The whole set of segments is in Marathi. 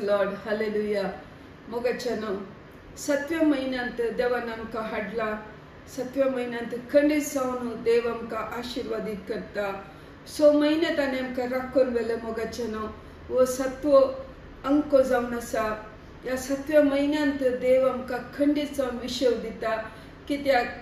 लॉर्ड हालेलुया मोगचनो सत्व महिन्यांत देवान आमकां हाडला सत्व महिन्यांत खंडीत जावन देव आमकां आशीर्वादीत करता सो म्हयने ताणें आमकां राखून व्हेलें मोगचनो वो सत्व अंक जावन आसा ह्या सत्व म्हयन्यांत देव आमकां खंडीत जावन विशव दिता कित्याक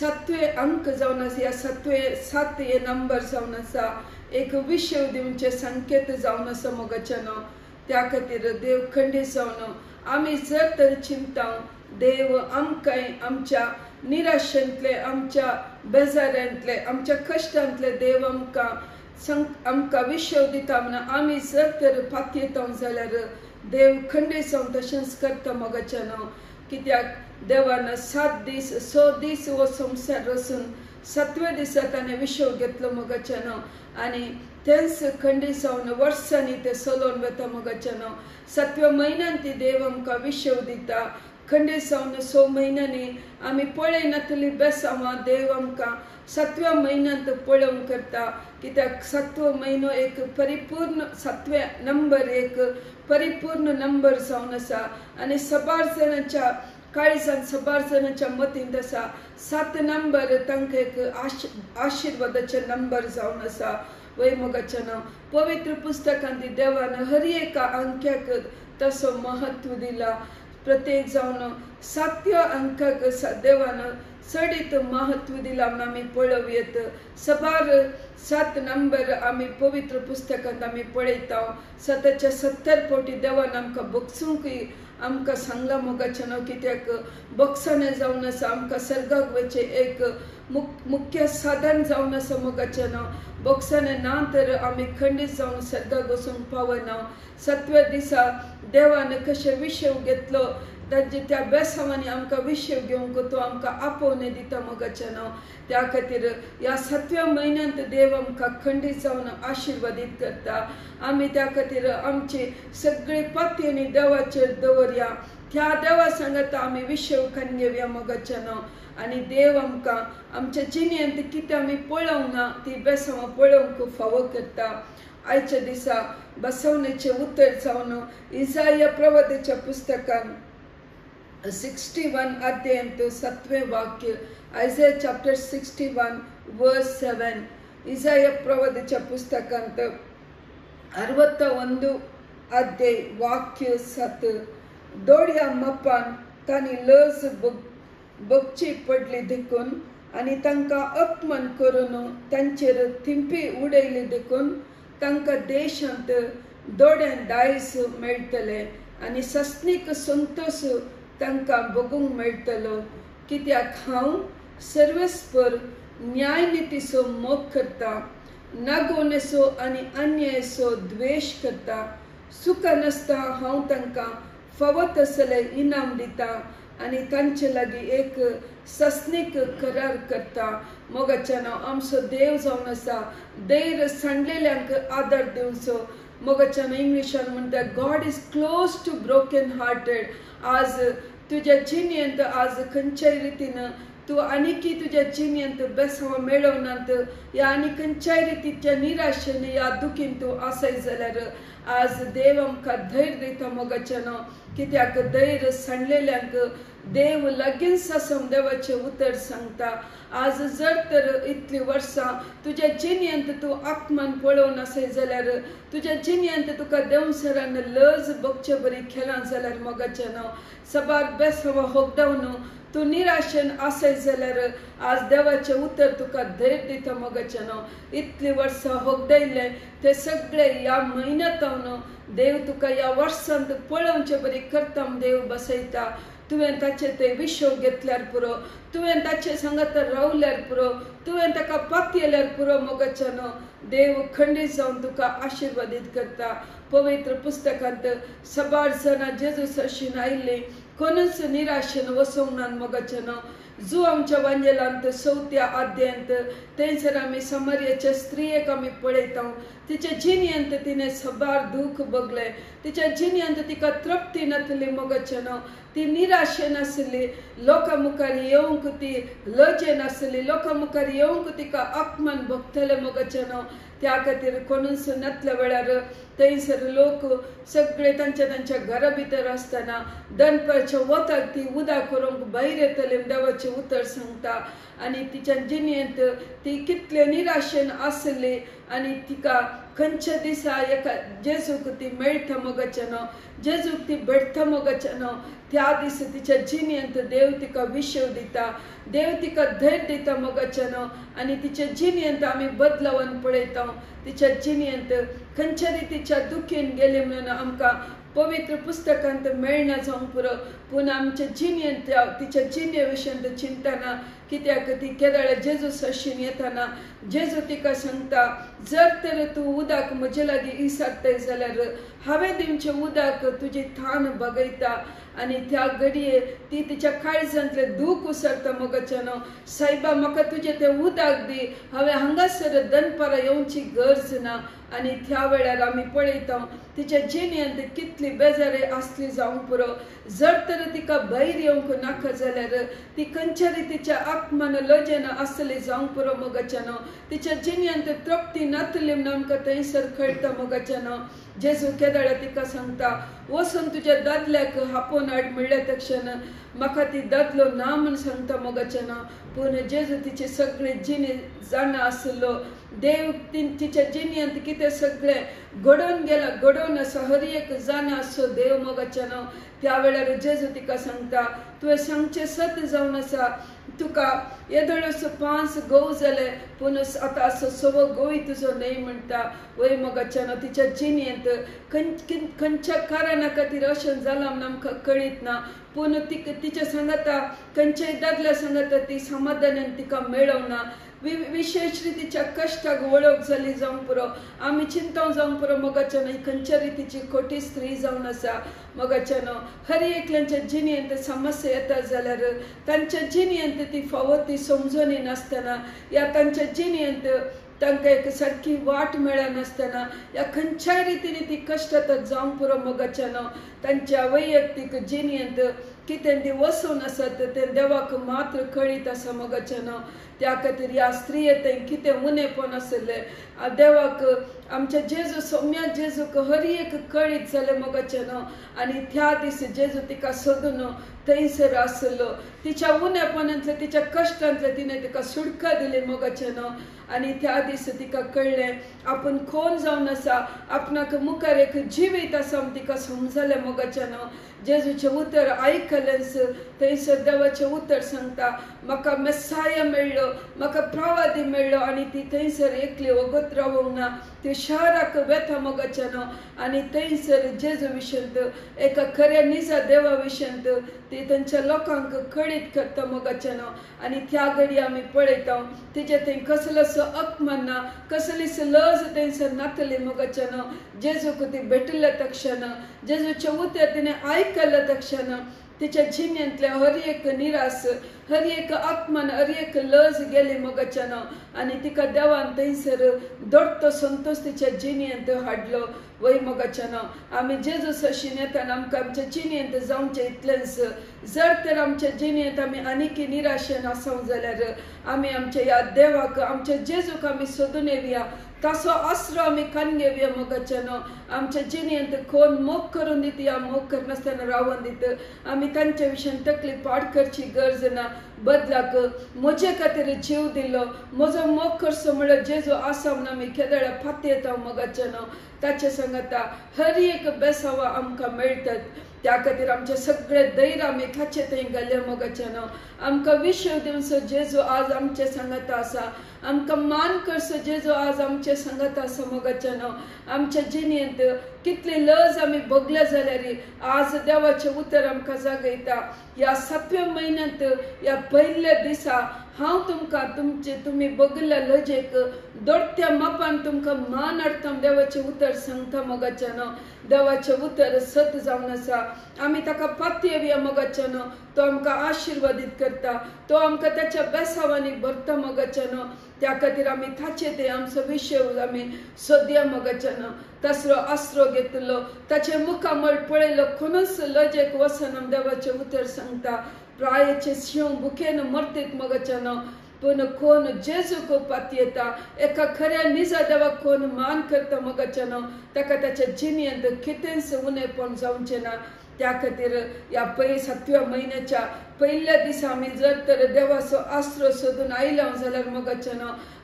सत्वे अंक जावन आसा ह्या सत्वे 7 हे नंबर जावन आसा एक विशव दिवचे संकेत जावन आसा मोगचनो त्या खातीर देव खंडीत जावन आमी जर तर चिंतां देव आमकां आमच्या निराशेंतले आमच्या बेजाऱ्यांतले आमच्या कश्टांतले देव आमकां विशव दिता म्हणून आमी जर तर पातयेता जाल्यार देव खंडीत जावन तशेंच करता मोगचनो कित्याक देवान 7 दीस 6 दीस हो संवसार वचून 7व्या दिसा ताणें विशव घेतलो मोगचनो आनी तेंच खंडीत जावन वर्सांनी ते चलोवन वता मोगचनो 7व्या म्हयन्यांत देव आमकां विशव दिता खंडीत जावन 6 म्हयन्यांनी आमी पळयनातली बेसांवां देव आमकां 7व्या म्हयन्यांत पळोवंक करता कित्याक 7वो म्हयनो एक परिपूर्ण 7वे नंबर एक परिपूर्ण नंबर जावन आसा आनी सबार जाणांच्या काळजांत सबार जाणांच्या मतींत आसा 7 नंबर तांकां एक आशिर्वादाचे नंबर जावन आसा वय मोगचनो पवित्र पुस्तकांत देवान हर एका अंक्याक तसो महत्व दिला प्रत्येक जावन 7व्या अंकाक देवान चडीत महत्व दिला म्हणून आमी पळोवयेत सबार 7 नंबर आमी पवित्र पुस्तकांत आमी पळयता 7च्या 70 फावटी देवान आमकां बक्षूंकय आमकां सांगला मोगचनो कित्याक बक्षाने जावन आसा आमकां सर्गाक वचे एक मुख्य साधन जावन आसा मोगचनो बक्षाने ना तर आमी खंडीत जावन सर्गाक वचूंक पावना 7व्या दिसा देवान कशें विशव घेतलो ताजे त्या बेसांवांनी आमकां विशव घेवंक तो आमकां आपोवणे दिता मोगचनो त्या खातीर ह्या 7व्या म्हयन्यांत देव आमकां खंडीत जावन आशिर्वादीत करता आमी त्या खातीर आमची सगळी पातयेनी देवाचेर दवरया त्या देवा सांगता आमी विशव करून घेवया मोगचनो आनी देव आमकां आमच्या जिणेंत कितें आमी पळोवंक ना ती बेसांवां पळोवंक फावो करता आयच्या दिसा बसवणेचें उतर जावन इसाया प्रवादीच्या पुस्तकान 61 अध्यायांत 7वें वाक्य आयझाया चॅप्टर 61 वर्स 7 इसाया प्रवादीच्या पुस्तकांत 61 अध्याय वाक्य 7 दोड्या मपान तांणी लज बगची पडली देखून आनी तांकां अपमान करून तांचेर थिंपी उडयली देखून तांकां देशांत दोड्यान दायज मेळटले आनी सस्नीक संतोष तांकां बगूंक मेळटलो कित्याक हांव सर्वेस्पर न्यायनितीचो मोग करता नागोनेचो आनी अन्यायाचो द्वेश करता सुखा नासता हांव तांकां फावो तसलें इनाम दिता आनी तांचे लागीं एक सस्नीक करार करता मोगचनो आमचो देव जावन आसा धैर्य सांडलेल्यांक आदार दिवचो मोगचनो इंग्लिशान म्हणटा God is close to broken hearted आज तुज्या जिणेंत आज खंयच्याय रितीन तूं आनीकी तुज्या जिणेंत बेसांवां मेळोवनात या आनी खंयच्याय रितीच्या निराशेन या दुखीन तूं आसय जाल्यार आज देव आमकां धैर्य दिता मोगचनो कित्याक धैर्य सांडलेल्यांक देव लगींच आसून देवाचें उतर सांगता आज जर तर इतलीं वर्सां तुज्या जिणेंत तूं आत्मान पळोवन आसय जाल्यार तुज्या जिणेंत तुका देवसरान लज बगचे बरी खेळां जाल्यार मोगचनो सबार बेसांवां होगडावन तूं निराशेन आसय जाल्यार आज देवाचें उतर तुका धैर्य दिता मोगचनो इतलीं वर्सां होगडायले ते सगळे ह्या म्हयन्यांत देव तुका ह्या वर्सांत पळोवचे बरी करता देव बसयता तुवें ताचे ते विशव घेतल्यार पुरो तुवें ताचे सांगात रावल्यार पुरो तुवें ताका पातयल्यार पुरो मोगचनो देव खंडीत जावन तुका आशिर्वादीत करता पवित्र पुस्तकांत सबार जाणां जेजूस अशीन आयिल्लीं कोणूच निराशेन वचोंक ना मोगचनो जो आमच्या वांजेलांत 4थ्या अध्यायांत थंयसर आमी समार्याच्या स्त्रियेक आमी पळयता तिच्या जिणेंत तिने सबार दुःख बघले, तिच्या जिणेंत तिका तृप्ती नासली मोगचन, ती निराशे नासली, लोका मुखार येवंक ती लजे नासली, लोका मुखार येवंक तिका अपमान भोगतले मोगचन। त्या खातीर कोणूच नातल्या वेळार थंयसर लोक सगळे तांच्या घरा भितर आसतना दनपारच्या वताक ती उदा करूंक भायर येतले देवाचें उतर सांगता। आनी तिच्या जिणेंत ती कितले निराशेन आसली आनी तिका खंयच्या दिसा एका जेजूक ती मेळटा मोगचन, जेजूक ती भेटता मोगचन। त्या दिस तिच्या जिणेंत देव तिका विशव दिता, देव तिका धैर्य दिता मोगचन। आनी तिच्या जिणेंत आमी बदलावन पळयता, तिच्या जिणेंत खंयच्या रितीच्या दुखीन गेली म्हणून आमकां पवित्र पुस्तकांत मेळना जावंक पुरो, पूण आमच्या जिणेंत तिच्या जिणे विशयी चिंता ना, कित्याक ती केदाळे जेजू सशीन येताना जेजू तिका सांगता, जर तर तूं उदक म्हजे लागीं इसारताय जाल्यार हांवें दिवचें उदक तुजी थान बगयता। आनी त्या घडये ती तिच्या काळजांतले दूख उसरता मोगचन, सायबा म्हाका तुजें तें उदक दी, हांवें हांगासर दनपारां येवची गरज ना। आनी त्या वेळार आमी पळयता तिच्या जिणेंत कितली बेजारी आसली जावंक पुरो, जर तर तिका भायर येवंक नाका जाल्यार ती खंयच्या रितीच्या अपमान लजेन आसली जावंक पुरो मोगचन। तिच्या जिणेंत तृप्ती नासली म्हणून आमकां थंयसर कळटा मोगचन। जेजू केदाळे तिका सांगता, वचून तुज्या दादल्याक हापोवन हाड म्हणल्या तक्षण म्हाका ती दादलो ना म्हूण सांगता मोगचन। पूण जेजू तिचे सगळे जिणे जाणा आसलो, देव तिच्या जिणेंत कितें सगळें घडोवन गेला, घडोवन आसा हर एक जाणा आसो देव मोगचन। त्या वेळार जेजू तिका सांगता, तुवें सांगचें सत जावन आसा, तुका येदोळसो 5 गोव जाले पूण आतां असो 6वो गोवय तुजो न्हय म्हणटा। वय मोगचन तिच्या जिणेंत खंयच्या कारणा खातीर अशें जालां म्हूण आमकां कळीत ना, पूण तिच्या सांगाता खंयच्याय दादल्या सांगाता ती समाधानान तिका मेळवना। विशेष रितीच्या कश्टाक वळख जाली जावंक पुरो, आमी चिंताव जावंक पुरो मोगचन ही खंयच्या रितीची खोटी स्त्री जावन आसा मोगचन। हर एकल्यांच्या जिणेंत समस्या येता जाल्यार तांच्या जिणेंत ती फावो ती समजून नासतना, या तांच्या जिणेंत तांकां एक सारकी वाट मेळनासतना या खंयच्याय रितीन ती कश्टात जावंक पुरो मोगचन। तांच्या वैयक्तीक जिणेंत कितें ती वसून आसात तें देवाक मात्र कळीत आसा मोगचन। त्या खातीर ह्या स्त्रियेन कितें उणेपण आसलें देवाक आमच्या जेजू सौम्या जेजूक हर एक कळीत जालें मोगचन। आनी त्या दीस जेजू तिका सोदून थंयसर आसलो, तिच्या उणेपणांतले तिच्या कश्टांतले तिणें तिका सुटका दिली मोगचन। आनी त्या दीस तिका कळ्ळें आपूण कोण जावन आसा, आपणाक मुखार एक जिवीत आसा म्हूण तिका समजलें मोगचन। जेजूचें उतर आयकलेंच थंयसर देवाचें उतर सांगता, म्हाका मेस्साया मेळ्ळो, म्हाका प्रवादी मेळ्ळो। आनी ती थंयसर एकली वगत रावूंक ना, ती शहराक वेता मोगचन। आनी थंयसर जेजू विशयंत एका खऱ्या निजा देवा विशयंत ती तांच्या लोकांक कळीत करता मोगचन। आनी त्या घडी आमी पळयता तिचे थंय कसलोसो अपमान ना, कसलीच लज थंयसर नासली मोगचन। जेजूक ती भेटले तक्षण, जेजूचें उतर तिणें आयकले तक्षण तिच्या जिणेंतले हर एक निराश, हर एक अपमान, हर एक लज गेली मोगचन। आनी तिका देवान थंयसर दोडतो संतोष तिच्या जिणेंत हाडलो। वय मोगचन आमी जेजू सशीन येताना आमकां आमच्या जिणेंत जावचें इतलेंच, जर तर आमच्या जिणेंत आमी आनीक निराशेन आसोंक जाल्यार आमी आमच्या ह्या देवाक, आमच्या जेजूक आमी सोदून येवया, ताचो आसरो आमी कान घेवया मोगचन। आमच्या जिणेंत कोण मोग करून दिता, मोग करनासतना रावन दिता, आमी तांच्या विशयी तकली पाड करची गरज ना। बदलाक म्हजे खातीर जीव दिलो, म्हजो मोग करचो म्हणल्यार जेजू आसा म्हणून आमी केदाळ्या फाती येता मोगचन। ताचे सांगता हर एक बेसावा आमकां मेळटात, त्या खातीर आमचे सगळे धैर्य आमी ताचे थंय घालया मोगचन। आमकां विशव दिवचो जेजू आज आमचे सांगता आसा, आमकां मान करचो जेजू आज आमचे सांगता आसा मोगचन। आमच्या जिणेंत कितली लज आमी भोगल्या जाल्यार आज देवाचें उतर आमकां जागयता। ह्या 7व्या म्हयन्यांत ह्या पयल्या दिसा हांव तुमकां तुमी भोगिल्ल्या लजेक दोडत्या मापान तुमकां मान हाडटा देवाचें उतर सांगता मोगचन। देवाचें उतर सत जावन आसा, आमी ताका फाती येवया मोगचन। तो आमकां आशिर्वादीत करता, तो आमकां त्याच्या बेसावांनी भरता मोगचन। त्या खातीर आमी ताचे ते आमचो विषय आमी सोदया मोगाच्यान तसलो आसरो घेतलो ताचे मुखामळ पळयलो कोणूच लजेक वचना देवाचे उतर सांगता प्रायेचे शिव बुकेन मरतीत मोगाच्यान पण कोण जेजूक पातयेता एका खऱ्या निजा देवाक कोण मान करता मोगाच्यान ताका ताच्या जिणेंत कितेंच उणेपण जावचें ना त्या खातीर या 7व्या म्हयन्याच्या पयल्या दिसा आमी जर तर देवाचो आसरो सोदून आयला जाल्यार मोगाच्यान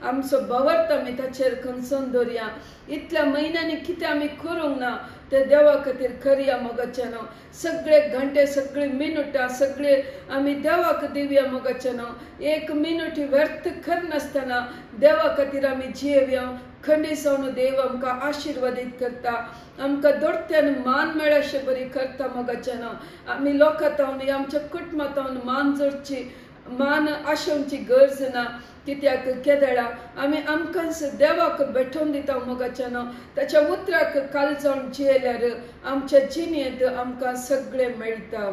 आमचो भवर्त आमी ताचेर खंचोन दवरया इतल्या म्हयन्यांनी कितें आमी करूंक ना ते देवा खातीर करया मोगाच्यान सगळे घंटे सगळी मिनटां सगळे आमी देवाक दिवया मोगाच्यान एक मिनट व्यर्थ करनासतना देवा खातीर आमी जियेवया खंडी जावन देव आमकां आशिर्वादीत करता आमकां दोडत्यान मान मेळशे बरी करता मोगाच्यान आमी लोकांतावन आमच्या कुटुंबांतावन मान जोडची मान आशोवची गरज ना कित्याक केदळा आमी आमकांच देवाक भेटोवन दिता मोगाच्यान ताच्या उतराक काळजावन जियेल्यार आमच्या जिणेंत आमकां सगळें मेळटा